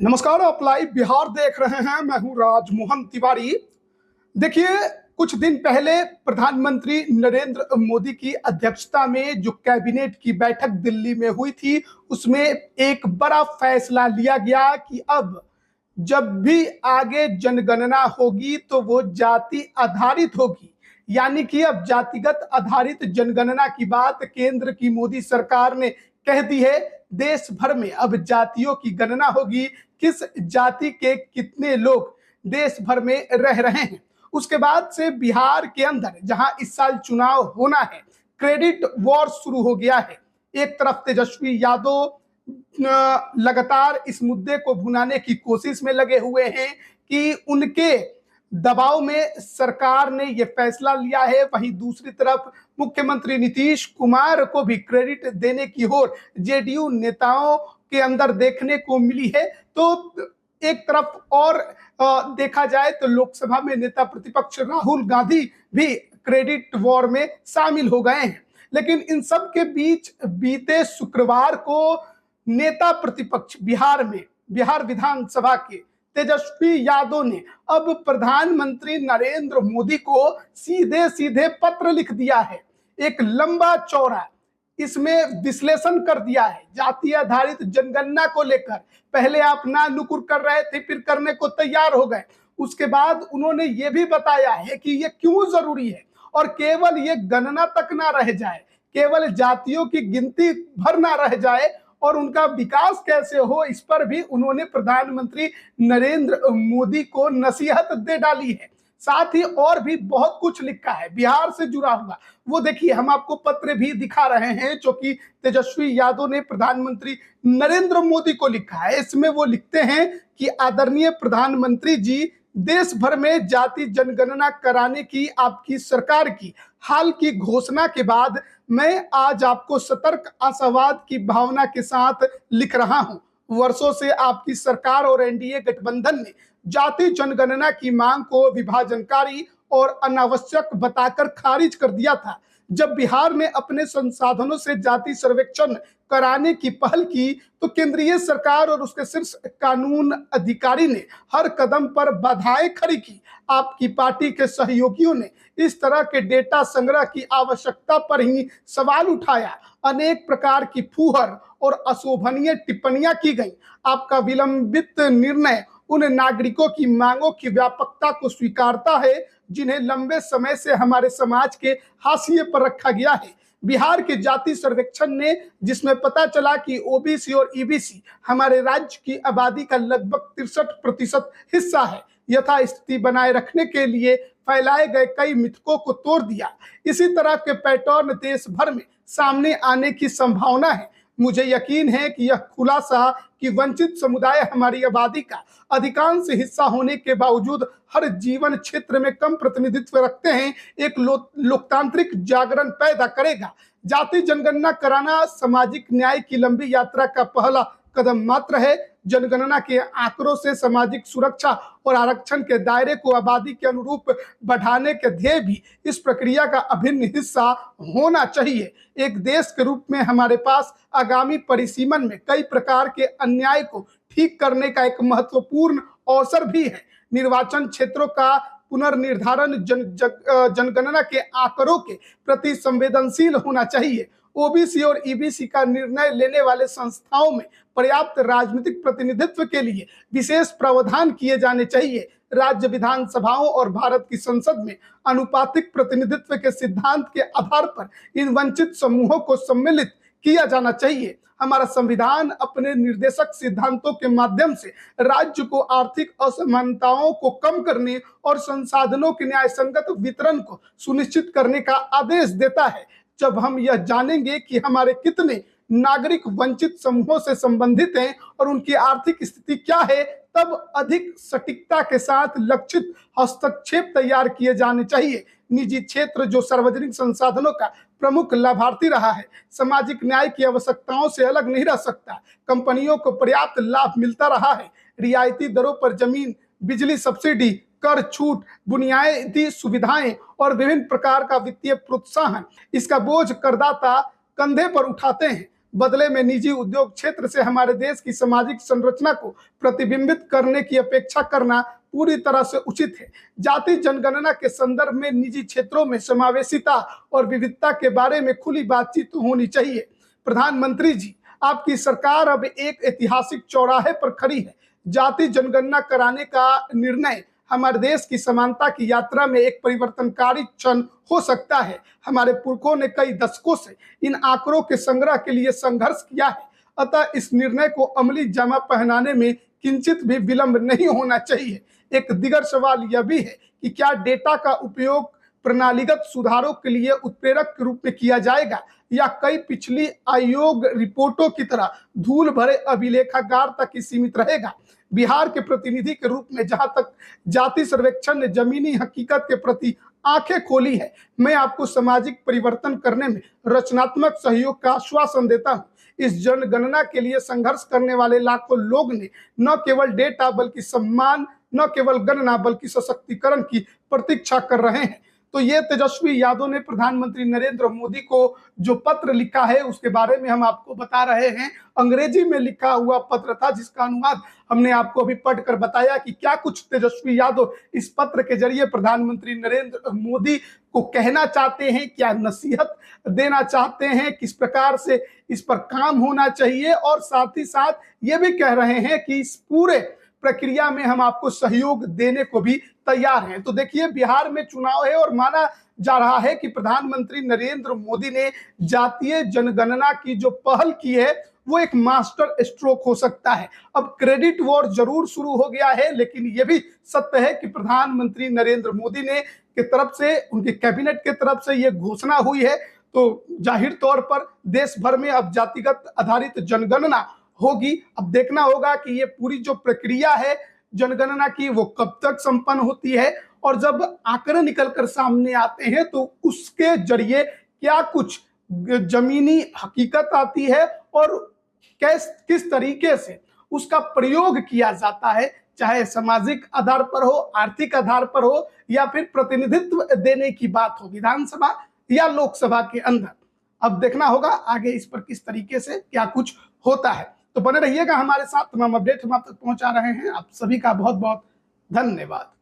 नमस्कार, आप लाइव बिहार देख रहे हैं। मैं हूं राजमोहन तिवारी। देखिए, कुछ दिन पहले प्रधानमंत्री नरेंद्र मोदी की अध्यक्षता में जो कैबिनेट की बैठक दिल्ली में हुई थी, उसमें एक बड़ा फैसला लिया गया कि अब जब भी आगे जनगणना होगी तो वो जाति आधारित होगी। यानी कि अब जातिगत आधारित जनगणना की बात केंद्र की मोदी सरकार ने कह दी है। देश भर में अब जातियों की गणना होगी, किस जाति के कितने लोग देश भर में रह रहे हैं। उसके बाद से बिहार के अंदर जहां इस साल चुनाव होना है, क्रेडिट वॉर शुरू हो गया है। एक तरफ तेजस्वी यादव लगातार इस मुद्दे को भुनाने की कोशिश में लगे हुए हैं कि उनके दबाव में सरकार ने यह फैसला लिया है। वहीं दूसरी तरफ मुख्यमंत्री नीतीश कुमार को भी क्रेडिट देने की होड़ जेडीयू नेताओं के अंदर देखने को मिली है। तो एक तरफ और देखा जाए तो लोकसभा में नेता प्रतिपक्ष राहुल गांधी भी क्रेडिट वॉर में शामिल हो गए हैं। लेकिन इन सब के बीच बीते शुक्रवार को नेता प्रतिपक्ष बिहार विधानसभा के तेजस्वी यादव ने अब प्रधानमंत्री नरेंद्र मोदी को सीधे सीधे पत्र लिख दिया है। एक लंबा चौड़ा इसमें विश्लेषण कर दिया है। जाति आधारित जनगणना को लेकर पहले आप ना नुकुर कर रहे थे, फिर करने को तैयार हो गए। उसके बाद उन्होंने ये भी बताया है कि ये क्यों जरूरी है और केवल ये गणना तक ना रह जाए, केवल जातियों की गिनती भर ना रह जाए और उनका विकास कैसे हो, इस पर भी उन्होंने प्रधानमंत्री नरेंद्र मोदी को नसीहत दे डाली है। साथ ही और भी बहुत कुछ लिखा है बिहार से जुड़ा हुआ। वो देखिए, हम आपको पत्र भी दिखा रहे हैं जो कि तेजस्वी यादव ने प्रधानमंत्री नरेंद्र मोदी को लिखा है। इसमें वो लिखते हैं कि आदरणीय प्रधानमंत्री जी, देश भर में जाति जनगणना कराने की आपकी सरकार की हाल की घोषणा के बाद मैं आज आपको सतर्क आशावाद की भावना के साथ लिख रहा हूं। वर्षों से आपकी सरकार और एनडीए गठबंधन ने जाति जनगणना की मांग को विभाजनकारी और अनावश्यक बताकर खारिज कर दिया था। जब बिहार ने अपने संसाधनों से जाति सर्वेक्षण कराने की पहल की तो केंद्रीय सरकार और उसके शीर्ष कानून अधिकारी ने हर कदम पर बाधाएं खड़ी की। आपकी पार्टी के सहयोगियों ने इस तरह के डेटा संग्रह की आवश्यकता पर ही सवाल उठाया। अनेक प्रकार की फूहर और अशोभनीय टिप्पणियां की गई। आपका विलंबित निर्णय उन नागरिकों की मांगों की व्यापकता को स्वीकारता है जिन्हें लंबे समय से हमारे समाज के हाशिए पर रखा गया है। बिहार के जाति सर्वेक्षण ने जिसमें पता चला कि ओबीसी और ईबीसी हमारे राज्य की आबादी का लगभग 63% हिस्सा है, यथास्थिति बनाए रखने के लिए फैलाए गए कई मिथकों को तोड़ दिया। इसी तरह के पैटर्न देश भर में सामने आने की संभावना है। मुझे यकीन है कि यह खुलासा कि वंचित समुदाय हमारी आबादी का अधिकांश हिस्सा होने के बावजूद हर जीवन क्षेत्र में कम प्रतिनिधित्व रखते हैं, एक लोकतांत्रिक जागरण पैदा करेगा। जाति जनगणना कराना सामाजिक न्याय की लंबी यात्रा का पहला कदम मात्र है। जनगणना के आंकड़ों से सामाजिक सुरक्षा और आरक्षण के दायरे को आबादी के अनुरूप बढ़ाने के ध्येय भी इस प्रक्रिया का अभिन्न हिस्सा होना चाहिए। एक देश के रूप में हमारे पास आगामी परिसीमन में कई प्रकार के अन्याय को ठीक करने का एक महत्वपूर्ण अवसर भी है। निर्वाचन क्षेत्रों का पुनर्निर्धारण जनगणना के आंकड़ों के प्रति संवेदनशील होना चाहिए। ओबीसी और ईबीसी का निर्णय लेने वाले संस्थाओं में पर्याप्त राजनीतिक प्रतिनिधित्व के लिए विशेष प्रावधान किए जाने चाहिए। राज्य विधानसभाओं और भारत की संसद में अनुपातिक प्रतिनिधित्व के सिद्धांत के आधार पर इन वंचित समूहों को सम्मिलित किया जाना चाहिए। हमारा संविधान अपने निर्देशक सिद्धांतों के माध्यम से राज्य को आर्थिक असमानताओं को कम करने और संसाधनों के न्याय संगत वितरण को सुनिश्चित करने का आदेश देता है। जब हम यह जानेंगे कि हमारे कितने नागरिक वंचित समूहों से संबंधित हैं और उनकी आर्थिक स्थिति क्या है, तब अधिक सटीकता के साथ लक्षित हस्तक्षेप तैयार किए जाने चाहिए। निजी क्षेत्र जो सार्वजनिक संसाधनों का प्रमुख लाभार्थी रहा है, सामाजिक न्याय की आवश्यकताओं से अलग नहीं रह सकता। कंपनियों को पर्याप्त लाभ मिलता रहा है। रियायती दरों पर जमीन, बिजली सब्सिडी, कर छूट, बुनियादी सुविधाएं और विभिन्न प्रकार का वित्तीय प्रोत्साहन, इसका बोझ करदाता कंधे पर उठाते हैं। बदले में निजी उद्योग क्षेत्र से हमारे देश की सामाजिक संरचना को प्रतिबिंबित करने की अपेक्षा करना पूरी तरह से उचित है। जाति जनगणना के संदर्भ में निजी क्षेत्रों में समावेशिता और विविधता के बारे में खुली बातचीत होनी चाहिए। प्रधानमंत्री जी, आपकी सरकार अब एक ऐतिहासिक चौराहे पर खड़ी है। जाति जनगणना कराने का निर्णय हमारे देश की समानता की यात्रा में एक परिवर्तनकारी क्षण हो सकता है। हमारे पुरखों ने कई दशकों से इन आंकड़ों के संग्रह के लिए संघर्ष किया है, अतः इस निर्णय को अमली जामा पहनाने में किंचित भी विलंब नहीं होना चाहिए। एक दिगर सवाल यह भी है कि क्या डेटा का उपयोग प्रणालीगत सुधारों के लिए उत्प्रेरक के रूप में किया जाएगा या कई पिछली आयोग रिपोर्टों की तरह धूल भरे अभिलेखागार तक ही सीमित रहेगा। बिहार के प्रतिनिधि के रूप में जहां तक जाति सर्वेक्षण ने जमीनी हकीकत के प्रति आंखें खोली है, मैं आपको सामाजिक परिवर्तन करने में रचनात्मक सहयोग का आश्वासन देता हूं। इस जनगणना के लिए संघर्ष करने वाले लाखों लोग ने न केवल डेटा बल्कि सम्मान, न केवल गणना बल्कि सशक्तिकरण की प्रतीक्षा कर रहे हैं। तो ये तेजस्वी यादव ने प्रधानमंत्री नरेंद्र मोदी को जो पत्र लिखा है उसके बारे में हम आपको बता रहे हैं। अंग्रेजी में लिखा हुआ पत्र था जिसका अनुवाद हमने आपको अभी पढ़कर बताया कि क्या कुछ तेजस्वी यादव इस पत्र के जरिए प्रधानमंत्री नरेंद्र मोदी को कहना चाहते हैं, क्या नसीहत देना चाहते हैं, किस प्रकार से इस पर काम होना चाहिए, और साथ ही साथ ये भी कह रहे हैं कि इस पूरे प्रक्रिया में हम आपको सहयोग देने को भी तैयार हैं। तो देखिए, बिहार में चुनाव है और माना जा रहा है कि प्रधानमंत्री नरेंद्र मोदी ने जातीय जनगणना की जो पहल की है वो एक मास्टर स्ट्रोक हो सकता है। अब क्रेडिट वॉर जरूर शुरू हो गया है, लेकिन यह भी सत्य है कि प्रधानमंत्री नरेंद्र मोदी ने की तरफ से, उनके कैबिनेट की तरफ से यह घोषणा हुई है, तो जाहिर तौर पर देश भर में अब जातिगत आधारित जनगणना होगी। अब देखना होगा कि ये पूरी जो प्रक्रिया है जनगणना की वो कब तक संपन्न होती है, और जब आंकड़े निकलकर सामने आते हैं तो उसके जरिए क्या कुछ जमीनी हकीकत आती है और किस तरीके से उसका प्रयोग किया जाता है, चाहे सामाजिक आधार पर हो, आर्थिक आधार पर हो, या फिर प्रतिनिधित्व देने की बात हो विधानसभा या लोकसभा के अंदर। अब देखना होगा आगे इस पर किस तरीके से क्या कुछ होता है। तो बने रहिएगा हमारे साथ, तमाम अपडेट हम आप तक पहुंचा रहे हैं। आप सभी का बहुत बहुत धन्यवाद।